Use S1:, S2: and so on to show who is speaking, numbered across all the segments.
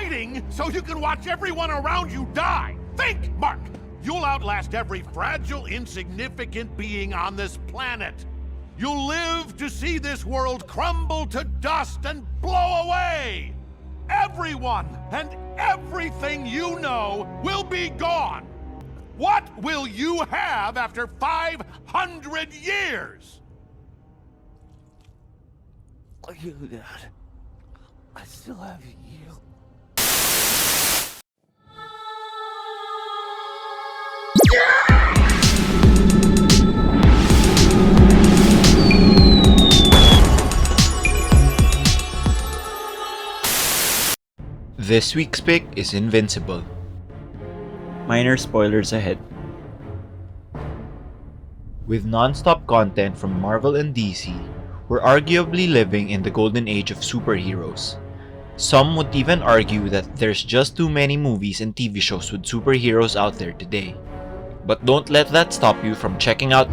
S1: fighting so you can watch everyone around you die. Think, Mark! You'll outlast every fragile, insignificant being on this planet. You'll live to see this world crumble to dust and blow away. Everyone and everything you know will be gone. What will you have after 500 years?
S2: You, Dad. I still have you.
S3: This week's pick is Invincible.
S4: Minor spoilers ahead.
S3: With non-stop content from Marvel and DC, we're arguably living in the golden age of superheroes. Some would even argue that there's just too many movies and TV shows with superheroes out there today. But don't let that stop you from checking out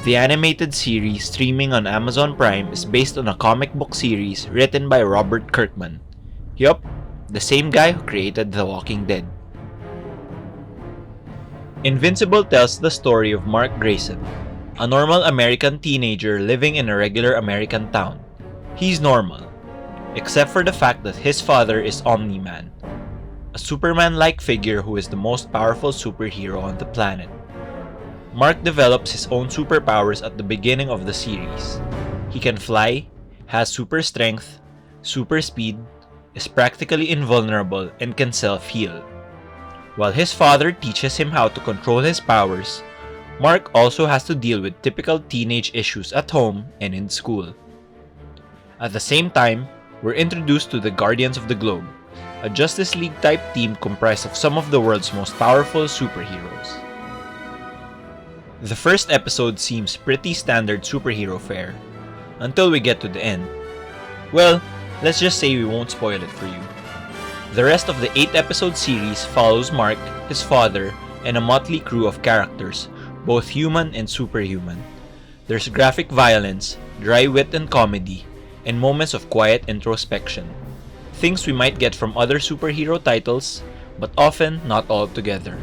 S3: the animated series streaming on Amazon Prime is based on a comic book series written by Robert Kirkman. Yup, the same guy who created The Walking Dead. Invincible tells the story of Mark Grayson, a normal American teenager living in a regular American town. He's normal, except for the fact that his father is OMNIMAN, a Superman-like figure who is the most powerful superhero on the planet. Mark develops his own superpowers at the beginning of the series. He can fly, has super strength, super speed, is practically invulnerable, and can self-heal. While his father teaches him how to control his powers, Mark also has to deal with typical teenage issues at home and in school. At the same time, we're introduced to the Guardians of the Globe, a Justice League type team comprised of some of the world's most powerful superheroes. The first episode seems pretty standard superhero fare, until we get to the end. Well, let's just say we won't spoil it for you. The rest of the 8-episode series follows Mark, his father, and a motley crew of characters, both human and superhuman. There's graphic violence, dry wit and comedy, and moments of quiet introspection. Things we might get from other superhero titles, but often not all together.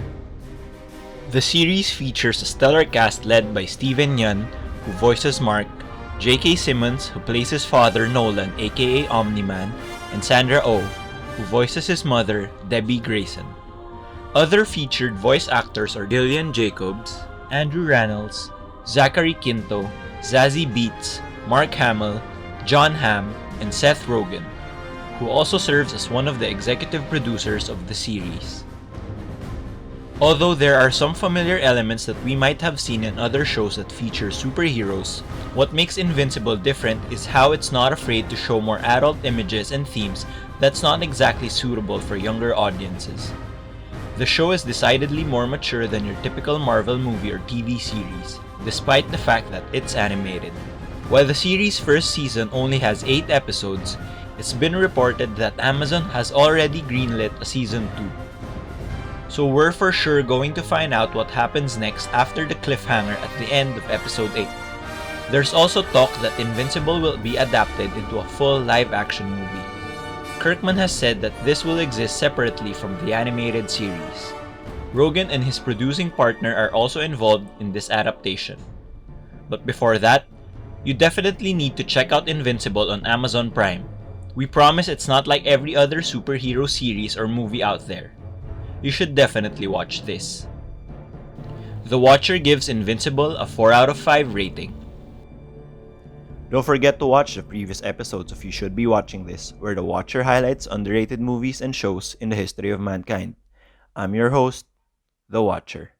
S3: The series features a stellar cast led by Steven Yeun, who voices Mark, J.K. Simmons, who plays his father Nolan aka OMNIMAN, and Sandra Oh, who voices his mother, Debbie Grayson. Other featured voice actors are Gillian Jacobs, Andrew Rannells, Zachary Quinto, Zazie Beetz, Mark Hamill, John Hamm, and Seth Rogen, who also serves as one of the executive producers of the series. Although there are some familiar elements that we might have seen in other shows that feature superheroes, what makes Invincible different is how it's not afraid to show more adult images and themes that's not exactly suitable for younger audiences. The show is decidedly more mature than your typical Marvel movie or TV series, despite the fact that it's animated. While the series' first season only has 8 episodes, it's been reported that Amazon has already greenlit a season 2. So we're for sure going to find out what happens next after the cliffhanger at the end of episode 8. There's also talk that Invincible will be adapted into a full live-action movie. Kirkman has said that this will exist separately from the animated series. Rogen and his producing partner are also involved in this adaptation. But before that, you definitely need to check out Invincible on Amazon Prime. We promise it's not like every other superhero series or movie out there. You should definitely watch this. The Watcher gives Invincible a 4 out of 5 rating.
S4: Don't forget to watch the previous episodes of You Should Be Watching This, where The Watcher highlights underrated movies and shows in the history of mankind. I'm your host, The Watcher.